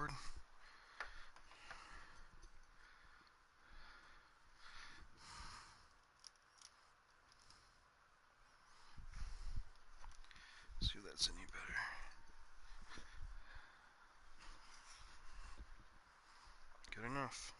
awkward. See if that's any better. Good enough.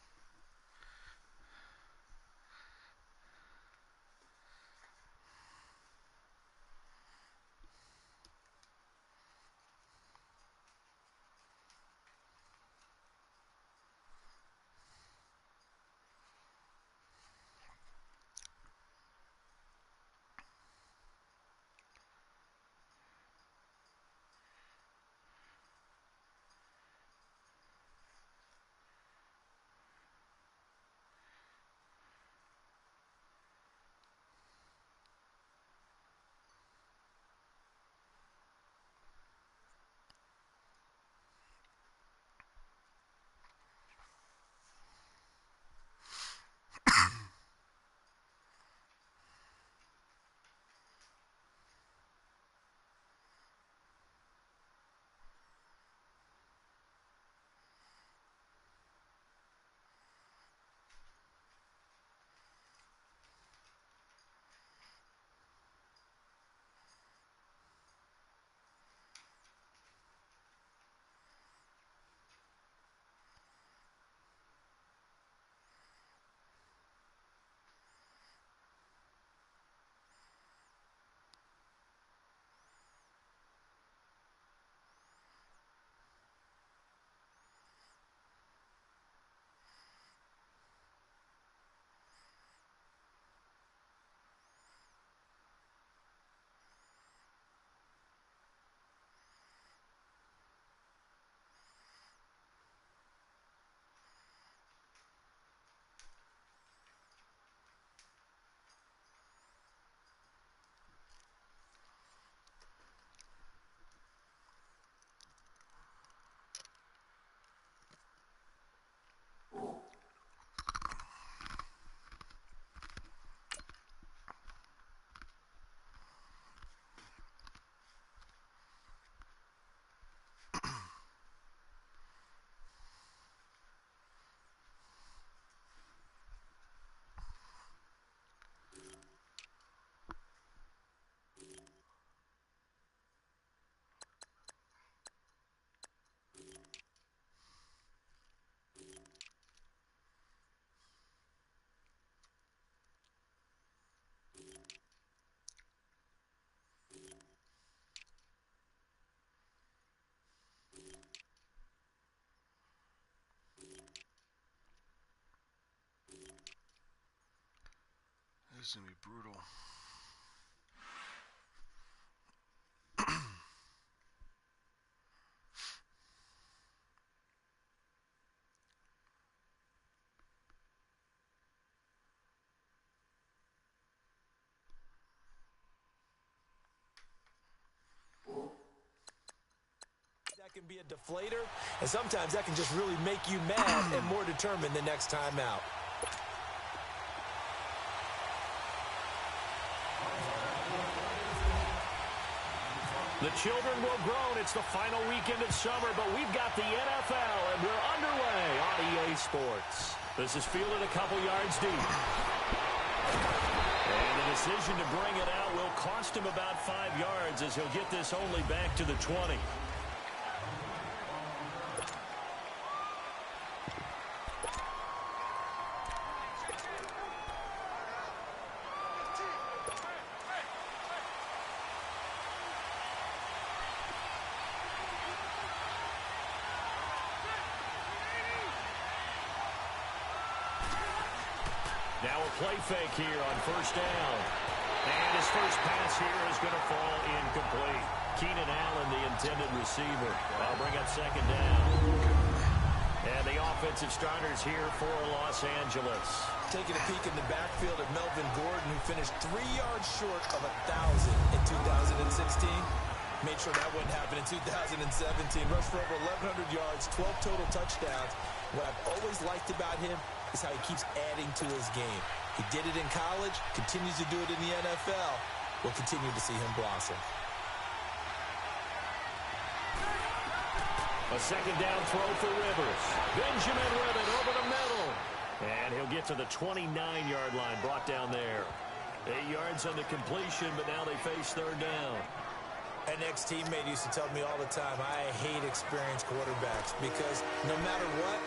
This is going to be brutal. That can be a deflator, and sometimes that can just really make you mad and more determined the next time out. The children will groan. It's the final weekend of summer, but we've got the NFL, and we're underway on EA Sports. This is fielded a couple yards deep. And the decision to bring it out will cost him about 5 yards as he'll get this only back to the 20. Now a play fake here on first down. And his first pass here is going to fall incomplete. Keenan Allen, the intended receiver. That'll bring up second down. And the offensive starters here for Los Angeles. Taking a peek in the backfield of Melvin Gordon, who finished 3 yards short of 1,000 in 2016. Made sure that wouldn't happen in 2017. Rushed for over 1,100 yards, 12 total touchdowns. What I've always liked about him is how he keeps adding to his game. He did it in college, continues to do it in the NFL. We'll continue to see him blossom. A second down throw for Rivers. Benjamin with it over the middle. And he'll get to the 29-yard line, brought down there. 8 yards on the completion, but now they face third down. An ex-teammate used to tell me all the time, I hate experienced quarterbacks because no matter what,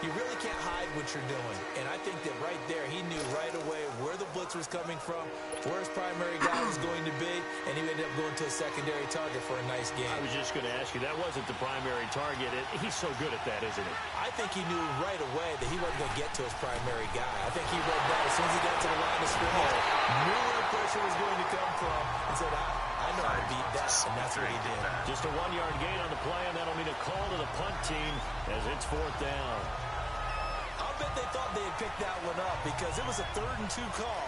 you really can't hide what you're doing. And I think that right there, he knew right away where the blitz was coming from, where his primary guy was going to be, and he ended up going to a secondary target for a nice game. I was just going to ask you, that wasn't the primary target. He's so good at that, isn't he? I think he knew right away that he wasn't going to get to his primary guy. I think he read that as soon as he got to the line of scrimmage, knew where the pressure was going to come from, and said, I know how to beat that, and that's what he did. Just a 1-yard gain on the play, and that'll mean a call to the punt team as it's fourth down. I'll bet they thought they had picked that one up because it was a 3rd and 2 call,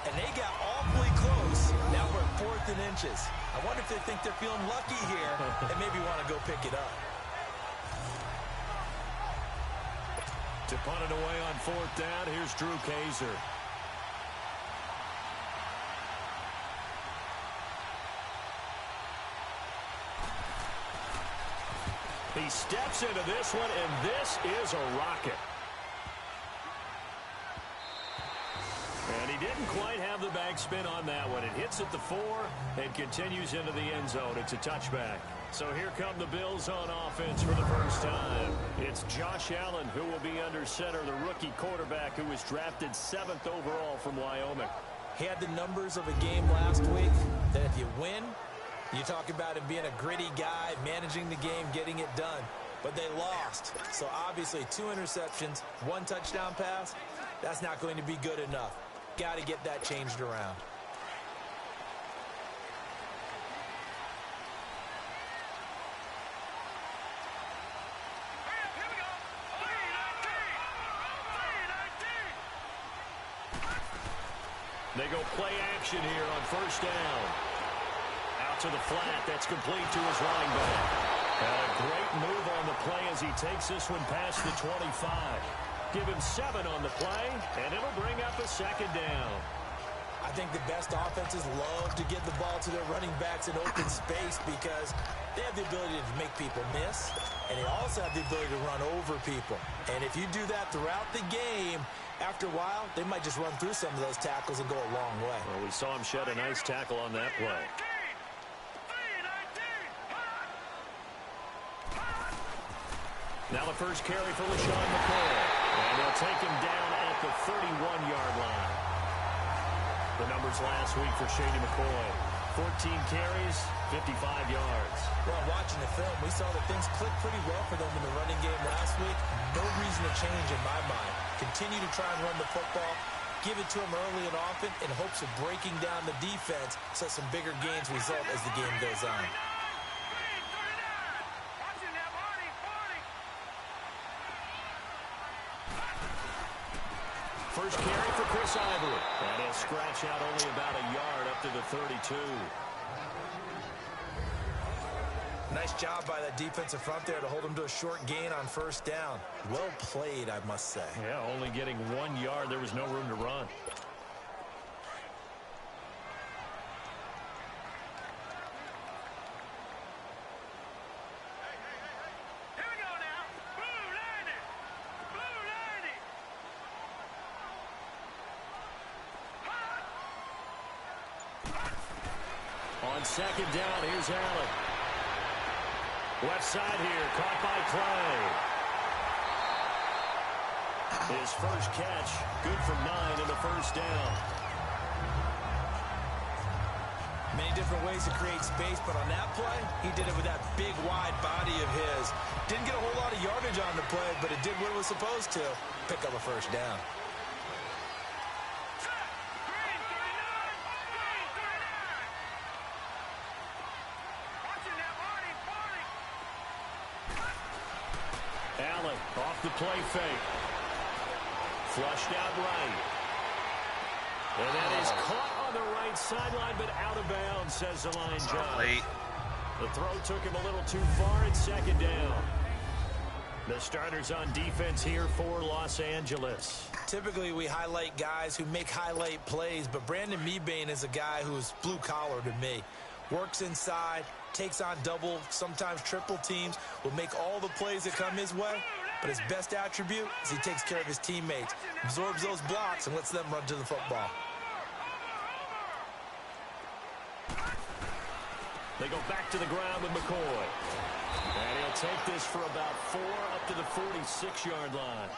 and they got awfully close. Now we're at 4th and inches. I wonder if they think they're feeling lucky here and maybe want to go pick it up. To punt it away on 4th down, here's Drew Kaiser. He steps into this one, and this is a rocket. And he didn't quite have the backspin on that one. It hits at the 4 and continues into the end zone. It's a touchback. So here come the Bills on offense for the first time. It's Josh Allen who will be under center, the rookie quarterback who was drafted 7th overall from Wyoming. He had the numbers of a game last week that if you win, you talk about him being a gritty guy, managing the game, getting it done. But they lost. So obviously 2 interceptions, 1 touchdown pass, that's not going to be good enough. Got to get that changed around. They go play action here on first down. Out to the flat. That's complete to his running back. A great move on the play as he takes this one past the 25. Give him 7 on the play, and it'll bring up a second down. I think the best offenses love to get the ball to their running backs in open space because they have the ability to make people miss, and they also have the ability to run over people. And if you do that throughout the game, after a while, they might just run through some of those tackles and go a long way. Well, we saw him shed a nice tackle on that play. Now the first carry for LaShawn McCoy. And they'll take him down at the 31-yard line. The numbers last week for Shady McCoy. 14 carries, 55 yards. Well, watching the film, we saw that things clicked pretty well for them in the running game last week. No reason to change in my mind. Continue to try and run the football. Give it to them early and often in hopes of breaking down the defense so some bigger gains result as the game goes on. First carry for Chris Ivory. And he'll scratch out only about a yard up to the 32. Nice job by that defensive front there to hold him to a short gain on first down. Well played, I must say. Yeah, only getting 1 yard. There was no room to run. On second down, here's Allen. Left side here, caught by Clay. His first catch, good for 9 in the first down. Many different ways to create space, but on that play, he did it with that big, wide body of his. Didn't get a whole lot of yardage on the play, but it did what it was supposed to. Pick up a first down. Allen off the play fake. Flushed out right. And that is caught on the right sideline, but out of bounds, says the line judge. The throw took him a little too far at second down. The starters on defense here for Los Angeles. Typically, we highlight guys who make highlight plays, but Brandon Mebane is a guy who's blue-collar to me. Works inside, takes on double, sometimes triple teams, will make all the plays that come his way. But his best attribute is he takes care of his teammates, absorbs those blocks, and lets them run to the football. They go back to the ground with McCoy. And he'll take this for about 4 up to the 46-yard line.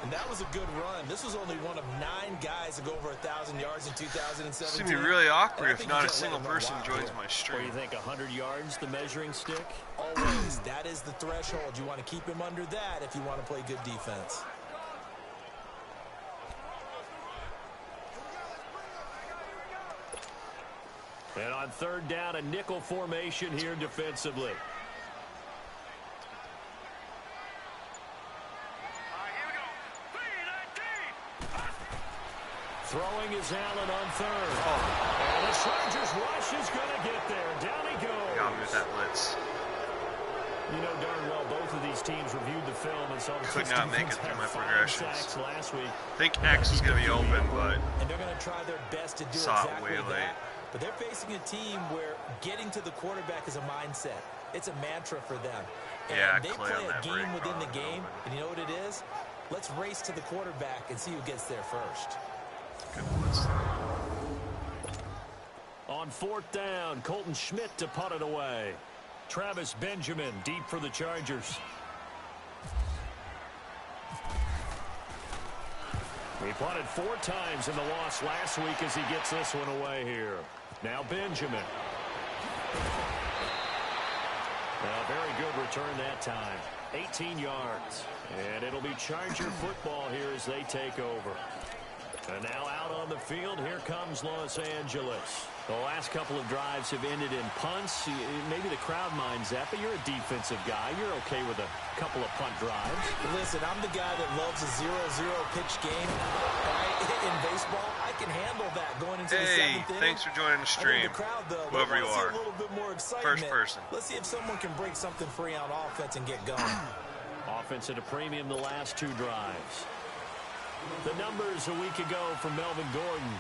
And that was a good run. This was only one of 9 guys to go over 1,000 yards in 2017. It's going to be really awkward if not a single person joins my What do stream. you think, 100 yards, the measuring stick? Always. That is the threshold. You want to keep him under that if you want to play good defense. And on third down, a nickel formation here defensively. Throwing is Allen on third. And the Chargers rush is going to get there. Down he goes. Got me with that blitz. You know darn well both of these teams reviewed the film and saw the Could not make it through my progressions. last week. I think X is going to be open, but And they're going to try their best to do saw it exactly way late. that. But they're facing a team where getting to the quarterback is a mindset. It's a mantra for them. And Yeah, they Clay play on a that game break within the run game, open. and you know what it is? Let's race to the quarterback and see who gets there first. good blitz. On fourth down, Colton Schmidt to punt it away. Travis Benjamin deep for the Chargers. He punted 4 times in the loss last week as he gets this one away here. Now Benjamin. A very good return that time. 18 yards. And it'll be Charger football here as they take over. And now out on the field, here comes Los Angeles. The last couple of drives have ended in punts. Maybe the crowd minds that, but you're a defensive guy. You're okay with a couple of punt drives. Listen, I'm the guy that loves a 0-0 pitch game. In baseball, I can handle that going into the Hey, 7th inning. thanks for joining the stream. I think the crowd, though, Whoever they you wanna see are. a little bit more excitement. First person. Let's see if someone can break something free on offense and get going. Offense at a premium the last 2 drives. The numbers a week ago from Melvin Gordon.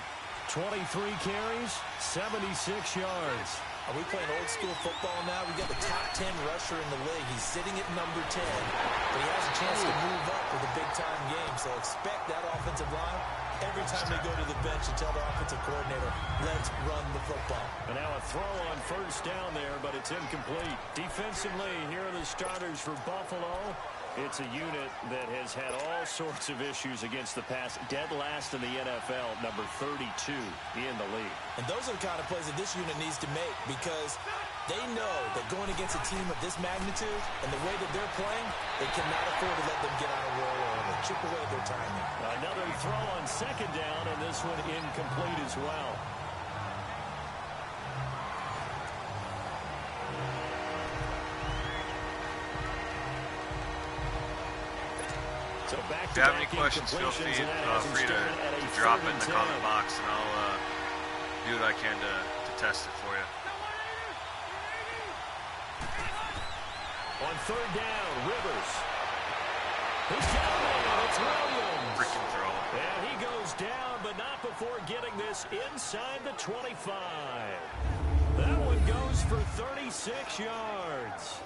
23 carries, 76 yards. Are we playing old school football now? We got the top 10 rusher in the league. He's sitting at number 10, but he has a chance to move up with a big-time game. So expect that offensive line every time they go to the bench to tell the offensive coordinator, let's run the football. And now a throw on first down there, but it's incomplete. Defensively, here are the starters for Buffalo. It's a unit that has had all sorts of issues against the pass. Dead last in the NFL, number 32 in the league. And those are the kind of plays that this unit needs to make because they know that going against a team of this magnitude and the way that they're playing, they cannot afford to let them get on a roll or chip away at their timing. Another throw on second down, and this one incomplete as well. So back If to you have any back questions, feel incompletions, free, and that has him free to started at a drop third it in and the 10. comment box, and I'll do what I can to test it for you. On third down, Rivers. He's down there. It's Williams. Freaking throw. And he goes down, but not before getting this inside the 25. That one goes for 36 yards.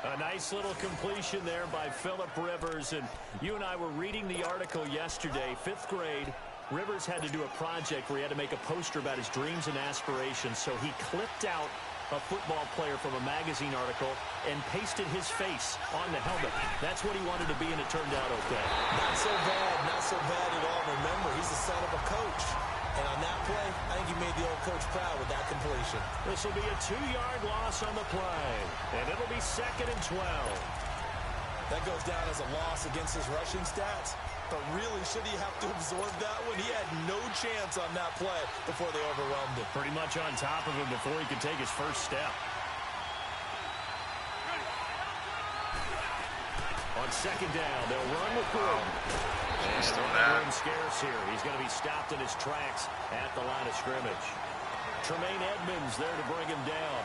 A nice little completion there by Phillip Rivers. And you and I were reading the article yesterday, 5th grade. Rivers had to do a project where he had to make a poster about his dreams and aspirations. So he clipped out a football player from a magazine article and pasted his face on the helmet. That's what he wanted to be, and it turned out okay. Not so bad at all. Remember, he's the son of a coach. And on that play, I think he made the old coach proud with that completion. This will be a 2-yard loss on the play, and it'll be 2nd and 12. That goes down as a loss against his rushing stats. But really, should he have to absorb that one? He had no chance on that play before they overwhelmed him. Pretty much on top of him before he could take his first step. On second down, they'll run with Gordon. And still running bad. room scarce here. He's going to be stopped in his tracks at the line of scrimmage. Tremaine Edmonds there to bring him down.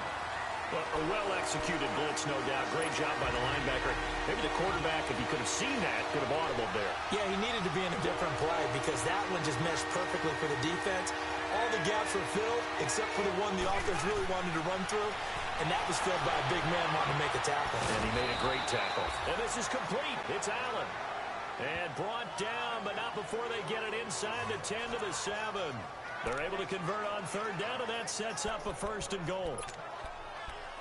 Well, a well-executed blitz, no doubt. Great job by the linebacker. Maybe the quarterback, if he could have seen that, could have audibled there. Yeah, he needed to be in a different play because that one just meshed perfectly for the defense. All the gaps were filled except for the one the offense really wanted to run through. and that was filled by a big man wanting to make a tackle. And he made a great tackle. And this is complete. It's Allen. And brought down, but not before they get it inside the 10 to the 7. They're able to convert on third down, and that sets up a 1st and goal.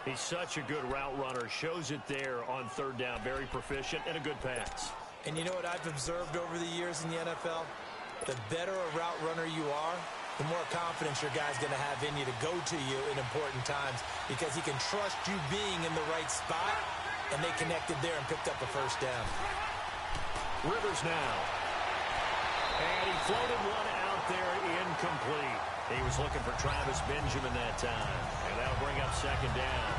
He's such a good route runner. Shows it there on third down. Very proficient and a good pass. And you know what I've observed over the years in the NFL? The better a route runner you are, the more confidence your guy's going to have in you to go to you in important times because he can trust you being in the right spot, and they connected there and picked up a 1st down. Rivers now. And he floated one out there incomplete. He was looking for Travis Benjamin that time. And that'll bring up 2nd down.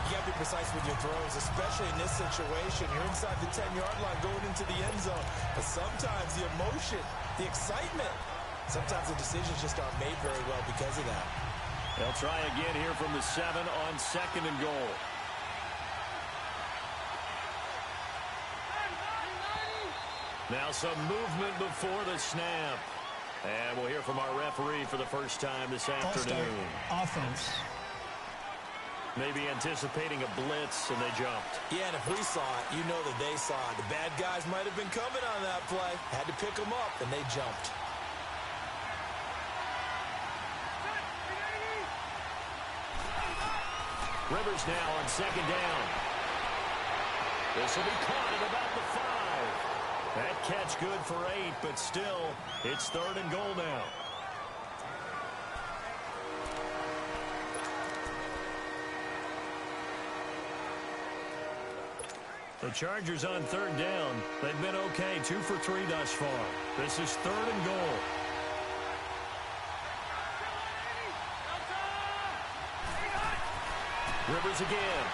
You got to be precise with your throws, especially in this situation. You're inside the 10-yard line going into the end zone. But sometimes the emotion, the excitement, sometimes the decisions just aren't made very well because of that. They'll try again here from the 7 on 2nd and goal. Now some movement before the snap. And we'll hear from our referee for the first time this afternoon. Offense. Maybe anticipating a blitz, and they jumped. Yeah, and if we saw it, you know that they saw it. The bad guys might have been coming on that play. Had to pick them up, and they jumped. Rivers now on 2nd down. This will be caught at about the 5. That catch good for 8, but still, it's 3rd and goal now. The Chargers on 3rd down. They've been okay, 2 for 3 thus far. This is 3rd and goal. Rivers again.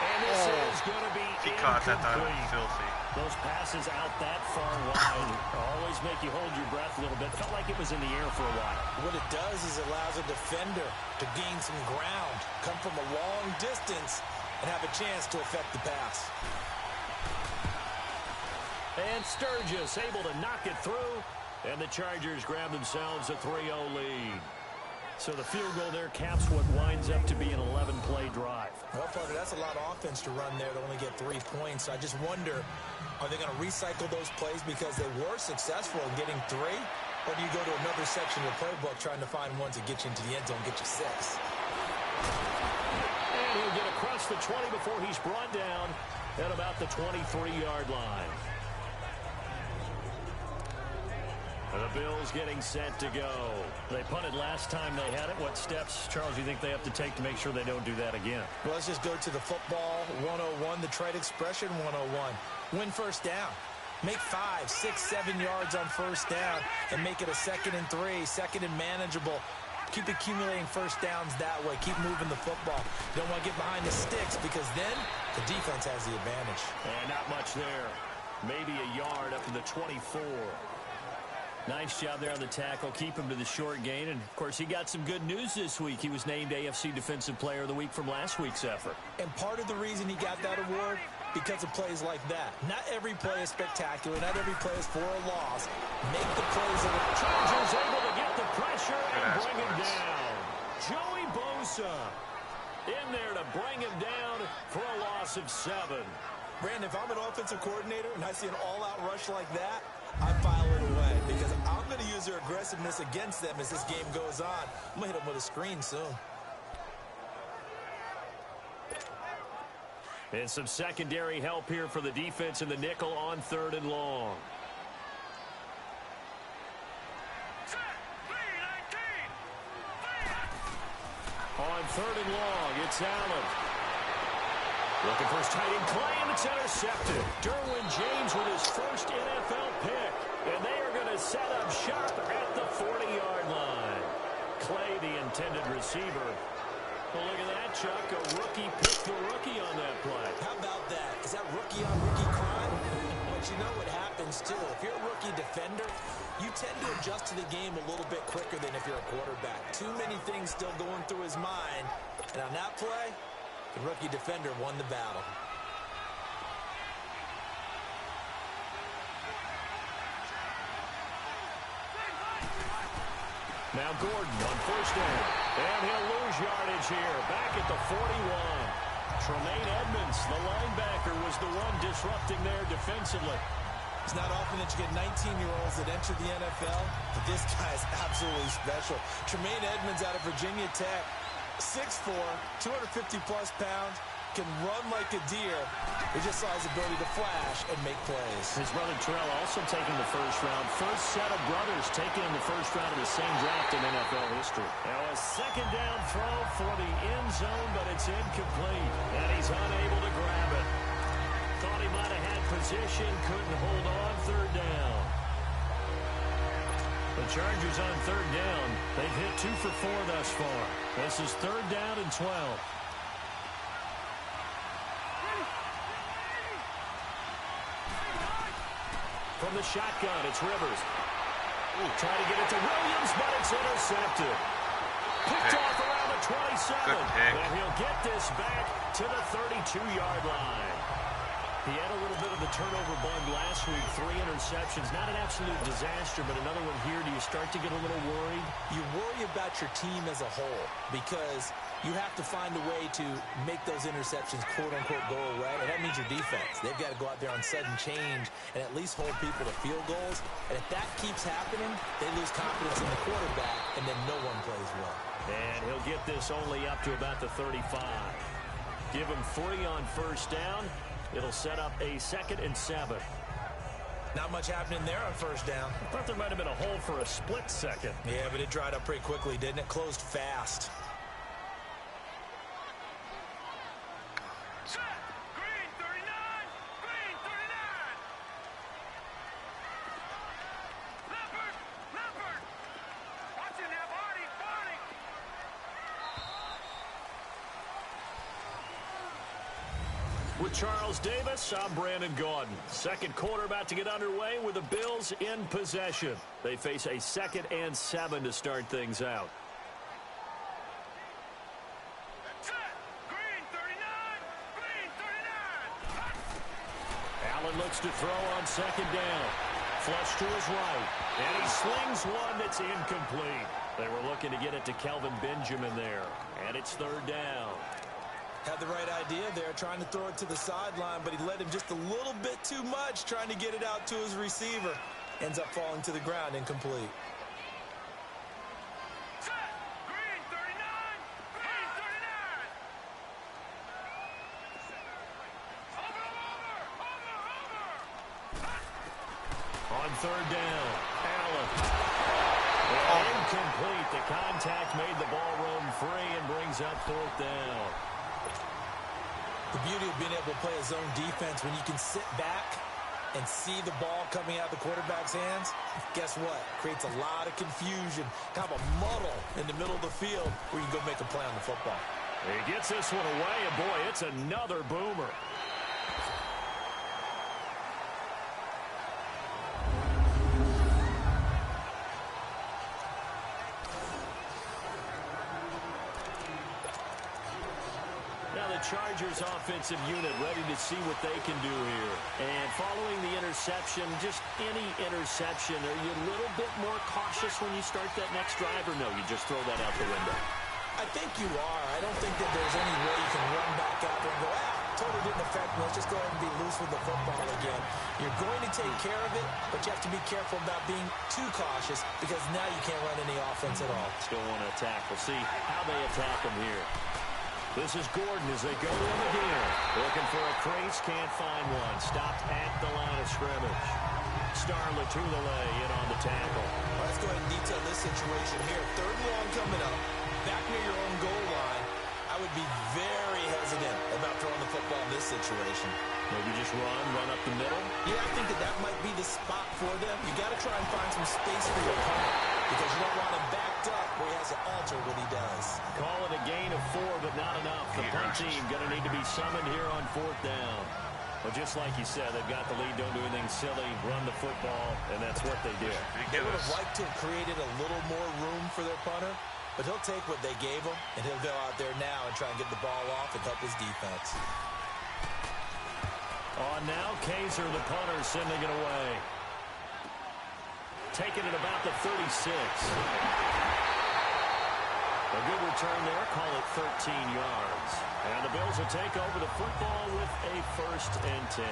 And this is going to be He caught that time. Filthy. Those passes out that far wide always make you hold your breath a little bit. Felt like it was in the air for a while. What it does is it allows a defender to gain some ground, come from a long distance, and have a chance to affect the pass. And Sturgis able to knock it through, and the Chargers grab themselves a 3-0 lead. So the field goal there caps what winds up to be an 11-play drive. Well, Parker, that's a lot of offense to run there to only get 3 points. I just wonder, are they going to recycle those plays because they were successful in getting 3? Or do you go to another section of the playbook trying to find ones that get you into the end zone and get you 6? And he'll get across the 20 before he's brought down at about the 23-yard line. The Bills getting set to go. They punted last time they had it. What steps, Charles, do you think they have to take to make sure they don't do that again? Well, let's just go to the football 101, the trade expression 101. Win 1st down. Make 5, 6, 7 yards on 1st down and make it a 2nd and 3, 2nd and manageable. Keep accumulating 1st downs that way. Keep moving the football. You don't want to get behind the sticks because then the defense has the advantage. And not much there. Maybe a yard up to the 24. Nice job there on the tackle. Keep him to the short gain. And, of course, he got some good news this week. He was named AFC Defensive Player of the Week from last week's effort. And part of the reason he got that award, because of plays like that. Not every play is spectacular. Not every play is for a loss. Make the plays of it. Chargers able to get the pressure and bring him down. Joey Bosa in there to bring him down for a loss of 7. Brandon, if I'm an offensive coordinator and I see an all-out rush like that, I file it away because I'm going to use their aggressiveness against them as this game goes on. I'm going to hit them with a screen soon. And some secondary help here for the defense in the nickel on 3rd and long. On 3rd and long, it's Allen. Looking for his tight end Clay, and it's intercepted. Derwin James with his first NFL pick. And they are going to set up shop at the 40-yard line. Clay, the intended receiver. Well, look at that, Chuck. A rookie picked the rookie on that play. How about that? Is that rookie-on-rookie crime? But you know what happens, too. If you're a rookie defender, you tend to adjust to the game a little bit quicker than if you're a quarterback. Too many things still going through his mind. And on that play, the rookie defender won the battle. Now Gordon on first down. And he'll lose yardage here. Back at the 41. Tremaine Edmonds, the linebacker, was the one disrupting there defensively. It's not often that you get 19-year-olds that enter the NFL, but this guy is absolutely special. Tremaine Edmonds out of Virginia Tech, 6'4", 250-plus pounds, can run like a deer. We just saw his ability to flash and make plays. His brother Terrell also taking the first round. First set of brothers taken in the first round of the same draft in NFL history. Now a second down throw for the end zone, but it's incomplete. And he's unable to grab it. Thought he might have had position, couldn't hold on. Third down. The Chargers on third down. They've hit 2 for 4 thus far. This is third down and 12. From the shotgun, it's Rivers. Trying to get it to Williams, but it's intercepted. Picked off around the 27. And he'll get this back to the 32-yard line. He had a little bit of the turnover bug last week. 3 interceptions. Not an absolute disaster, but another one here. Do you start to get a little worried? You worry about your team as a whole because you have to find a way to make those interceptions, quote-unquote, go away. And that means your defense. They've got to go out there on sudden change and at least hold people to field goals. And if that keeps happening, they lose confidence in the quarterback, and then no one plays well. And he'll get this only up to about the 35. Give him 3 on first down. It'll set up a 2nd and 7. Not much happening there on first down. I thought there might have been a hole for a split second. Yeah, but it dried up pretty quickly, didn't it? Closed fast. Green 39! Green 39! Leopard! Leopard! Watch it now, Barney! Barney! With Charles Davis, I'm Brandon Gaudin. Second quarter about to get underway with the Bills in possession. They face a 2nd and 7 to start things out. Green 39! Green 39! Allen looks to throw on 2nd down. Flush to his right. And he slings one that's incomplete. They were looking to get it to Kelvin Benjamin there. And it's 3rd down. Had the right idea there, trying to throw it to the sideline, but he led him just a little bit too much, trying to get it out to his receiver. Ends up falling to the ground, incomplete. Green 39! Green 39! Over! On 3rd down, Allen. Incomplete. The contact made the ball roam free and brings up 4th down. The beauty of being able to play a zone defense when you can sit back and see the ball coming out of the quarterback's hands, guess what? Creates a lot of confusion, kind of a muddle in the middle of the field where you can go make a play on the football. He gets this one away, and boy, it's another boomer. Chargers offensive unit ready to see what they can do here. And following the interception, just any interception, are you a little bit more cautious when you start that next drive, or no, you just throw that out the window? I think you are. I don't think that there's any way you can run back out there and go, totally didn't affect me. Let's just go ahead and be loose with the football again. You're going to take care of it, but you have to be careful about being too cautious because now you can't run any offense at all. Still want to attack. We'll see how they attack him here. This is Gordon as they go to him again. Looking for a crease, can't find one. Stopped at the line of scrimmage. Star Latulele in on the tackle. All right, let's go ahead and detail this situation here. 3rd and long coming up. Back near your own goal line. I would be very hesitant about throwing the football in this situation. Maybe just run up the middle? Yeah, I think that might be the spot for them. You got to try and find some space for your opponent because you don't want him backed up where he has to alter what he does. Call it a gain of 4, but not enough. The punt team going to need to be summoned here on 4th down. Well, just like you said, they've got the lead, don't do anything silly, run the football, and that's what they did. They would have liked to have created a little more room for their punter, but he'll take what they gave him, and he'll go out there now and try and get the ball off and help his defense. On now, Kaiser, the punter, sending it away. Taking it about the 36. A good return there. Call it 13 yards. And the Bills will take over the football with a 1st and 10.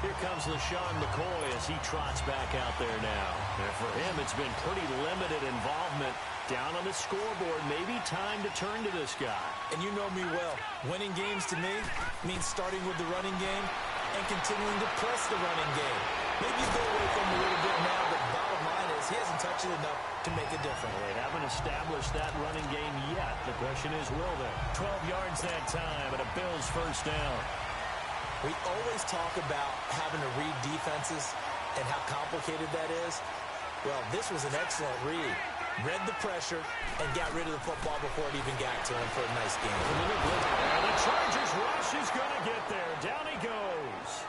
Here comes LaShawn McCoy as he trots back out there now. And for him, it's been pretty limited involvement down on the scoreboard. Maybe time to turn to this guy. And you know me well. Winning games to me means starting with the running game and continuing to press the running game. Maybe you go away from him a little bit now, but the bottom line is he hasn't touched it enough to make a difference. Well, they haven't established that running game yet. The question is, will they? 12 yards that time and a Bills 1st down. We always talk about having to read defenses and how complicated that is. Well, this was an excellent read. Read the pressure and got rid of the football before it even got to him for a nice game. And the Chargers rush is going to get there. Down he goes.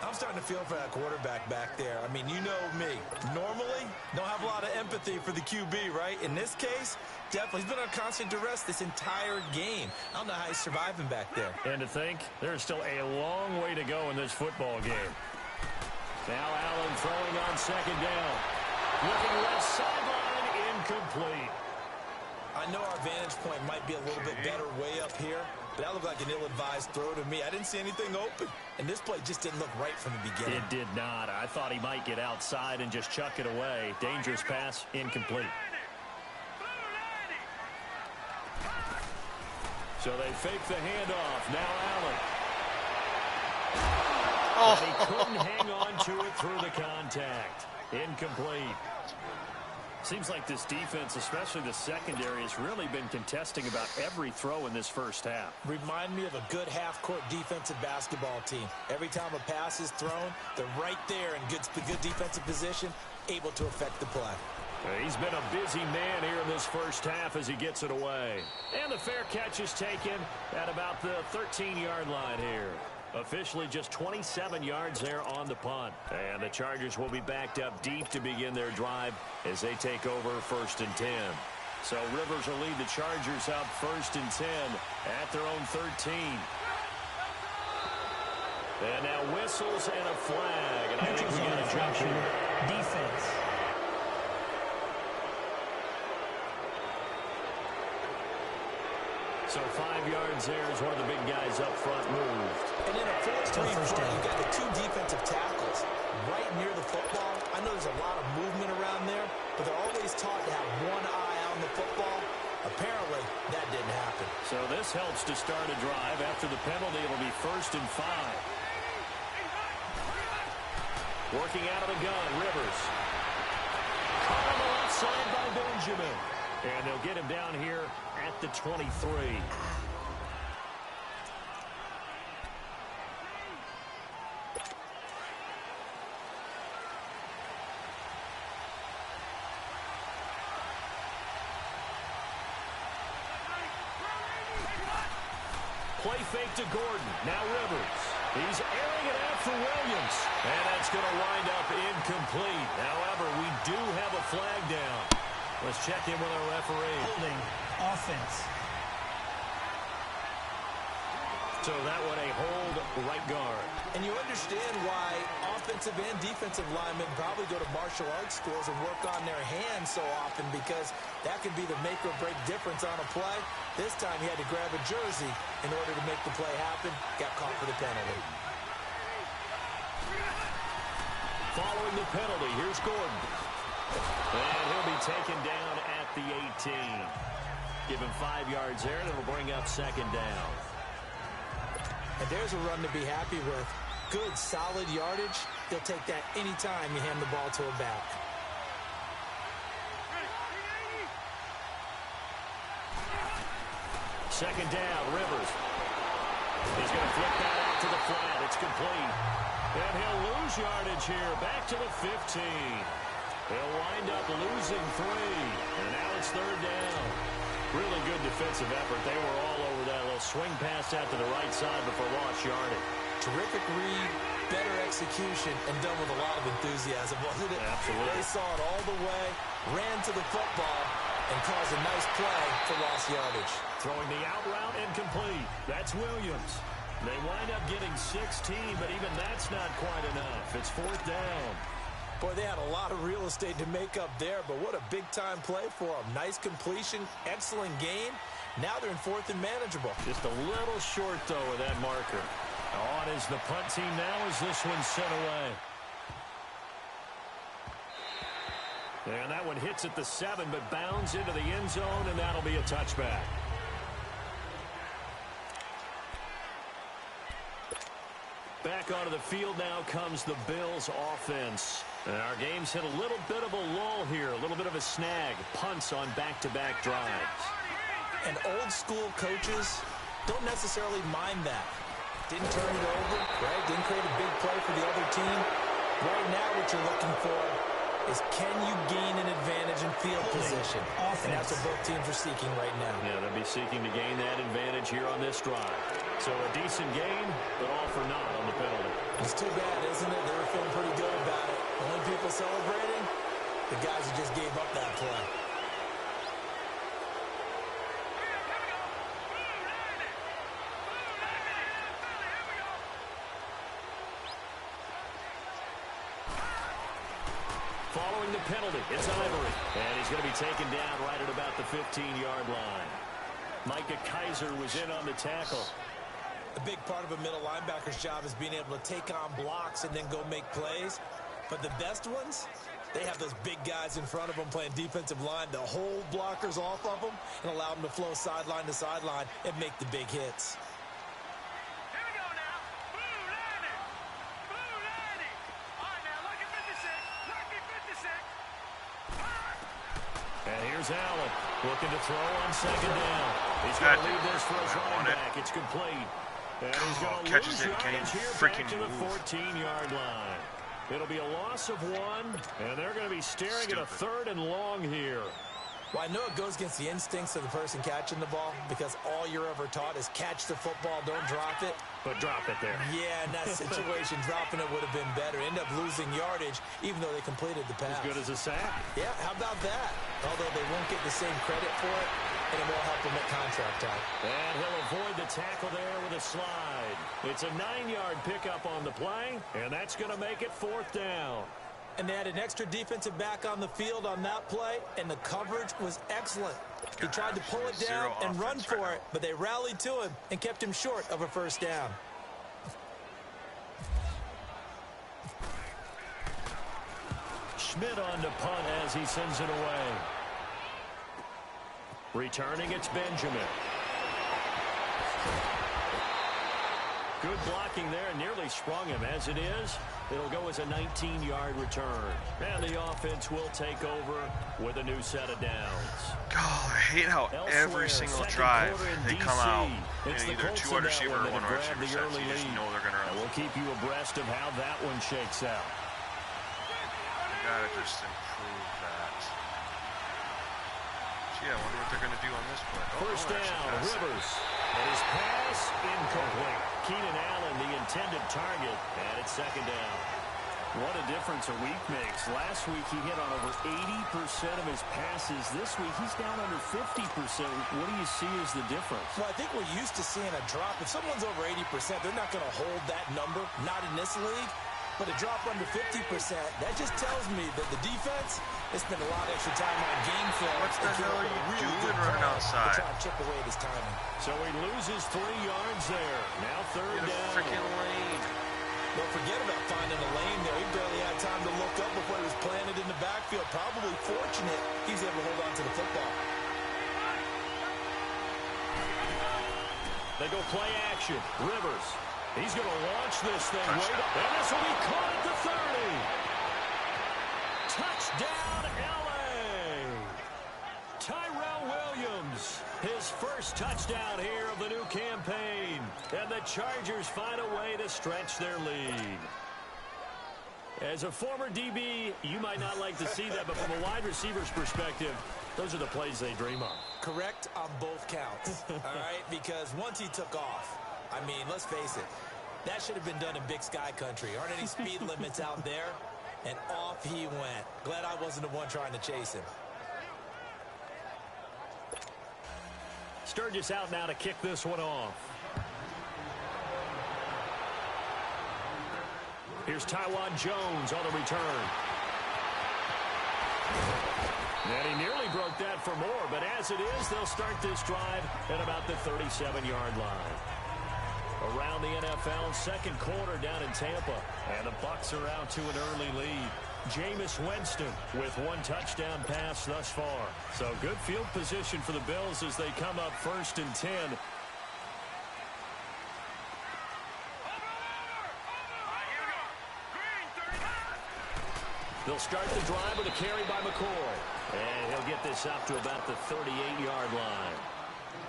I'm starting to feel for that quarterback back there. I mean, you know me. Normally, don't have a lot of empathy for the QB, right? In this case, definitely. He's been on constant duress this entire game. I don't know how he's surviving back there. And to think, there's still a long way to go in this football game. Now Allen throwing on 2nd down. Looking left sideline, incomplete. I know our vantage point might be a little bit better way up here, but that looked like an ill-advised throw to me. I didn't see anything open, and this play just didn't look right from the beginning. It did not. I thought he might get outside and just chuck it away. Dangerous pass, incomplete. So they fake the handoff. Now Allen. And he couldn't hang on to it through the contact. Incomplete. Seems like this defense, especially the secondary, has really been contesting about every throw in this 1st half. Remind me of a good half-court defensive basketball team. Every time a pass is thrown, they're right there in good defensive position, able to affect the play. He's been a busy man here in this 1st half as he gets it away. And the fair catch is taken at about the 13-yard line here. Officially just 27 yards there on the punt. And the Chargers will be backed up deep to begin their drive as they take over 1st and 10. So Rivers will lead the Chargers up 1st and 10 at their own 13. And now whistles and a flag. And I think we got a jump here. Defense. So 5 yards there as one of the big guys up front moved. And in a 4-3 front, you got the 2 defensive tackles right near the football. I know there's a lot of movement around there, but they're always taught to have one eye on the football. Apparently, that didn't happen. So this helps to start a drive. After the penalty, it'll be 1st and 5. Working out of the gun, Rivers. Caught on the left side by Benjamin. And they'll get him down here at the 23. Play fake to Gordon. Now Rivers. He's airing it out for Williams. And that's going to wind up incomplete. However, we do have a flag down. Let's check in with our referee. Holding offense. So that one a hold right guard. And you understand why offensive and defensive linemen probably go to martial arts schools and work on their hands so often, because that could be the make or break difference on a play. This time he had to grab a jersey in order to make the play happen. Got caught for the penalty. Following the penalty, here's Gordon. And he'll be taken down at the 18. Give him 5 yards there, and it'll bring up 2nd down. And there's a run to be happy with. Good, solid yardage. He'll take that anytime you hand the ball to a back. Second down, Rivers. He's going to flip that out to the flat. It's complete. And he'll lose yardage here. Back to the 15. He'll wind up losing 3. And now it's 3rd down. Really good defensive effort. They were all over that little swing pass out to the right side before lost yardage. Terrific read, better execution, and done with a lot of enthusiasm, wasn't it? Absolutely. They saw it all the way, ran to the football, and caused a nice play for lost yardage. Throwing the out route incomplete. That's Williams. They wind up getting 16, but even that's not quite enough. It's 4th down. Boy, they had a lot of real estate to make up there, but what a big-time play for them. Nice completion, excellent game. Now they're in 4th and manageable. Just a little short, though, with that marker. On is the punt team now as this one's sent away. And that one hits at the 7, but bounds into the end zone, and that'll be a touchback. Back onto the field now comes the Bills offense. And our game's hit a little bit of a lull here, a little bit of a snag. Punts on back-to-back drives. And old-school coaches don't necessarily mind that. Didn't turn it over, right? Didn't create a big play for the other team. Right now what you're looking for is can you gain an advantage in field position? And that's what both teams are seeking right now. Yeah, they'll be seeking to gain that advantage here on this drive. So a decent gain, but all for naught on the penalty. It's too bad, isn't it? They were feeling pretty good about it. Only people celebrating, the guys who just gave up that play. Following the penalty, it's Ivory. And he's going to be taken down right at about the 15-yard line. Micah Kaiser was in on the tackle. A big part of a middle linebacker's job is being able to take on blocks and then go make plays. But the best ones, they have those big guys in front of them playing defensive line to hold blockers off of them and allow them to flow sideline to sideline and make the big hits. Here we go now. Blue landing. Blue landing. All right, now, lucky 56. Lucky 56. And here's Allen looking to throw on second down. He's going to leave this for his running back. It's complete. And he's going to lose yardage here back to the 14-yard line. It'll be a loss of 1, and they're going to be staring at a 3rd and long here. Well, I know it goes against the instincts of the person catching the ball because all you're ever taught is catch the football, don't drop it. But drop it there. Yeah, in that situation, dropping it would have been better. End up losing yardage, even though they completed the pass. As good as a sack. Yeah, how about that? Although they won't get the same credit for it, and it won't help them at contract time. And he'll avoid the tackle there with a slide. It's a 9-yard pickup on the play, and that's going to make it 4th down. And they had an extra defensive back on the field on that play, and the coverage was excellent. He tried to pull it down and run for it, but they rallied to him and kept him short of a first down. Schmidt on to punt as he sends it away. Returning, it's Benjamin. Good blocking there, nearly sprung him. As it is, it'll go as a 19-yard return. And the offense will take over with a new set of downs. God, I hate how every single drive they come out in either 2 wide receiver or 1 wide receiver sets. You just know they're going to run. We'll keep you abreast of how that one shakes out. You got to just improve that. Yeah, I wonder what they're going to do on this play. First down, Rivers. And his pass incomplete. Keenan Allen, the intended target, and it's second down. What a difference a week makes. Last week he hit on over 80% of his passes. This week he's down under 50%. What do you see as the difference? Well, I think we're used to seeing a drop. If someone's over 80%, they're not going to hold that number, not in this league. But a drop under 50%, that just tells me that the defense has spent a lot of extra time on game film. What the hell are you doing running outside? To try to chip away at his timing. So he loses 3 yards there. Now third down. Freaking lane. Don't forget about finding a lane there. He barely had time to look up before he was planted in the backfield. Probably fortunate he's able to hold on to the football. They go play action. Rivers. He's going to launch this thing right up. And this will be caught at the 30. Touchdown, L.A. Tyrell Williams. His first touchdown here of the new campaign. And the Chargers find a way to stretch their lead. As a former DB, you might not like to see that, but from a wide receiver's perspective, those are the plays they dream of. Correct on both counts, all right? Because once he took off, I mean, let's face it, that should have been done in Big Sky Country. Aren't any speed limits out there? And off he went. Glad I wasn't the one trying to chase him. Sturgis out now to kick this one off. Here's Taiwan Jones on the return. And he nearly broke that for more, but as it is, they'll start this drive at about the 37-yard line. Around the NFL, second quarter down in Tampa, and the Bucs are out to an early lead. Jameis Winston with one touchdown pass thus far. So good field position for the Bills as they come up 1st and 10. They'll start the drive with a carry by McCoy. And he'll get this up to about the 38-yard line.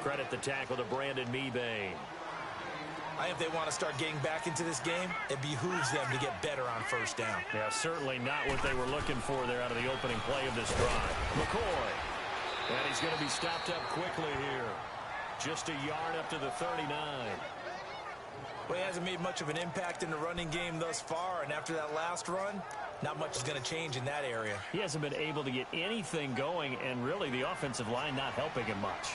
Credit the tackle to Brandon Mebane. I think if they want to start getting back into this game, it behooves them to get better on 1st down. Yeah, certainly not what they were looking for there out of the opening play of this drive. McCoy. And he's going to be stopped up quickly here. Just a yard up to the 39. Well, he hasn't made much of an impact in the running game thus far, and after that last run, not much is going to change in that area. He hasn't been able to get anything going, and really the offensive line not helping him much.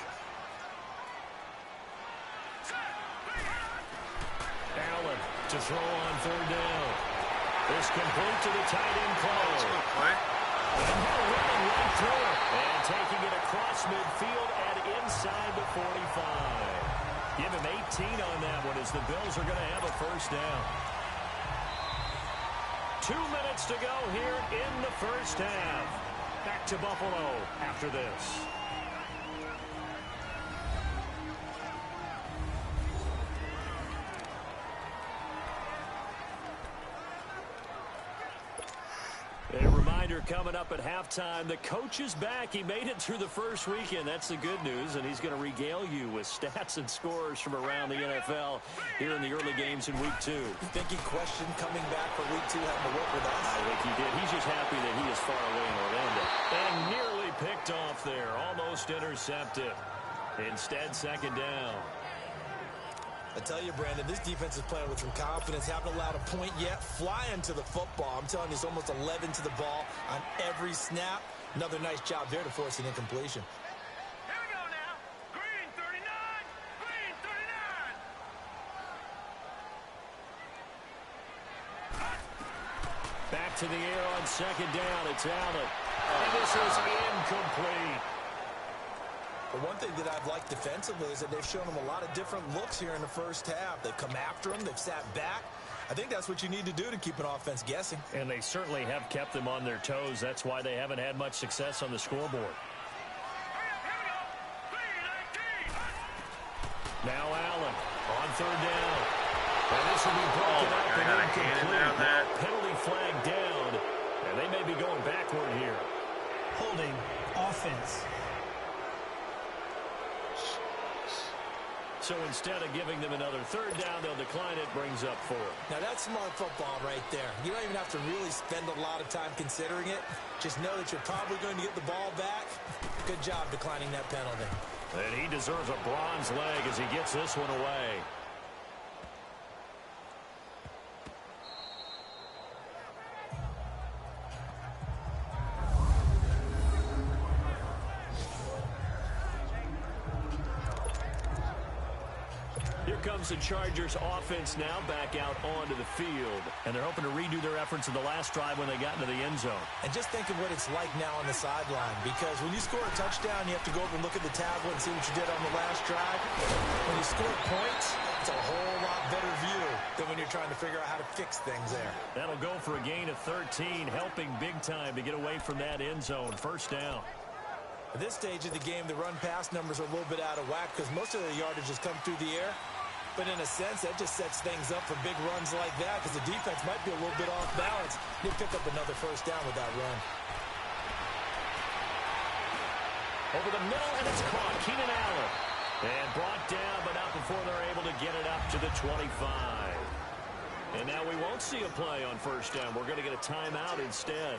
Allen to throw on 3rd down. This complete to the tight end close. And they're running right through it. And taking it across midfield and inside the 45. Give him 18 on that one as the Bills are going to have a 1st down. 2 minutes to go here in the 1st half. Back to Buffalo after this. A reminder coming up at halftime, the coach is back. He made it through the first weekend. That's the good news, and he's going to regale you with stats and scores from around the NFL here in the early games in Week 2. You think he questioned coming back for Week 2 having to work with us? I think he did. He's just happy that he is far away in Orlando. And nearly picked off there, almost intercepted. Instead, 2nd down. I tell you, Brandon, this defense is playing with some confidence. Haven't allowed a point yet. Flying to the football. I'm telling you, it's almost 11 to the ball on every snap. Another nice job there to force an incompletion. Here we go now. Green 39. Green 39. Back to the air on 2nd down. It's Allen. And this is incomplete. The one thing that I've liked defensively is that they've shown them a lot of different looks here in the 1st half. They've come after them. They've sat back. I think that's what you need to do to keep an offense guessing. And they certainly have kept them on their toes. That's why they haven't had much success on the scoreboard. Now Allen on 3rd down. And this will be broken up and incomplete. Penalty flag down. And they may be going backward here. Holding offense. So instead of giving them another 3rd down, they'll decline it, brings up 4. Now that's smart football right there. You don't even have to really spend a lot of time considering it. Just know that you're probably going to get the ball back. Good job declining that penalty. And he deserves a bronze leg as he gets this one away. Comes the Chargers offense now back out onto the field. And they're hoping to redo their efforts in the last drive when they got into the end zone. And just think of what it's like now on the sideline, because when you score a touchdown, you have to go over and look at the tablet and see what you did on the last drive. When you score points, it's a whole lot better view than when you're trying to figure out how to fix things there. That'll go for a gain of 13, helping big time to get away from that end zone. 1st down. At this stage of the game, the run-pass numbers are a little bit out of whack because most of the yardage has come through the air. But in a sense, that just sets things up for big runs like that because the defense might be a little bit off balance. He'll pick up another 1st down with that run. Over the middle, and it's caught. Keenan Allen. And brought down, but not before they're able to get it up to the 25. And now we won't see a play on 1st down. We're going to get a timeout instead,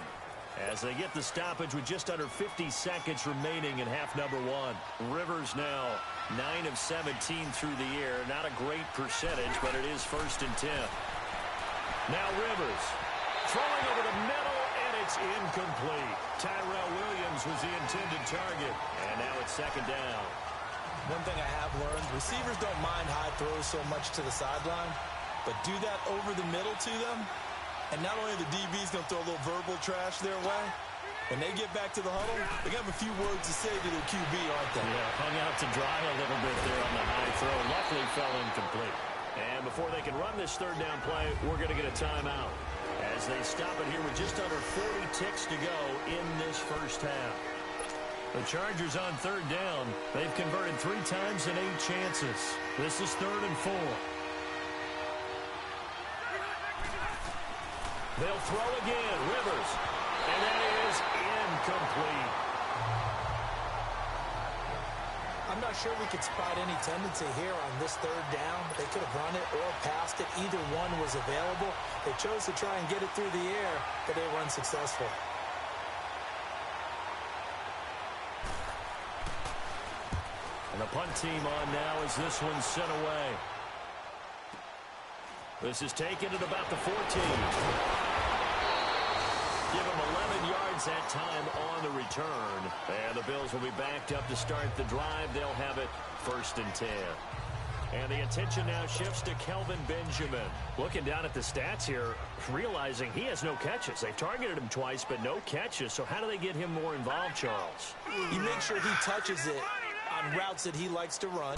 as they get the stoppage with just under 50 seconds remaining in half number 1. Rivers now 9 of 17 through the air. Not a great percentage, but it is 1st and 10. Now Rivers throwing over the middle, and it's incomplete. Tyrell Williams was the intended target, and now it's 2nd down. One thing I have learned, receivers don't mind high throws so much to the sideline, but do that over the middle to them, and not only the DB's going to throw a little verbal trash their way, When they get back to the huddle, they have a few words to say to their QB, aren't they? Yeah, hung out to dry a little bit there on the high throw. Luckily fell incomplete. And before they can run this third down play, we're going to get a timeout as they stop it here with just under 40 ticks to go in this first half. The Chargers on third down. They've converted 3 times in 8 chances. This is 3rd and 4. They'll throw again. Rivers. And that is incomplete. I'm not sure we could spot any tendency here on this third down. They could have run it or passed it. Either one was available. They chose to try and get it through the air, but they were unsuccessful. And the punt team on now as this one's sent away. This is taken at about the 14. Give them 11 yards that time on the return. And the Bills will be backed up to start the drive. They'll have it 1st and 10. And the attention now shifts to Kelvin Benjamin. Looking down at the stats here, realizing he has no catches. They've targeted him twice, but no catches. So how do they get him more involved, Charles? You make sure he touches it on routes that he likes to run.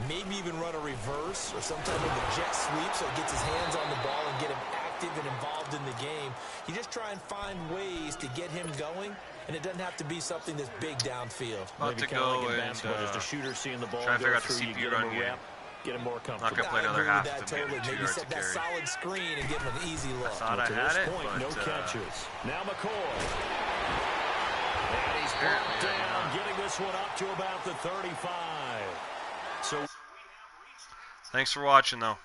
Maybe even run a reverse or some type of a jet sweep so he gets his hands on the ball and get him active and involved in the game. You just try and find ways to get him going, and it doesn't have to be something that's big downfield. About to go like in and basketball, just a shooter seeing the ball try to figure go out the through, you CPU get him run a game. rep, get him more Not comfortable. gonna play another I agree half with that to get totally. 2 Maybe yards set of that carry. solid screen and give him an easy look. Thought I To had this it, point, but no catches. Now McCoy. And he's brought down, getting this one up to about the 35. So Thanks for watching, though.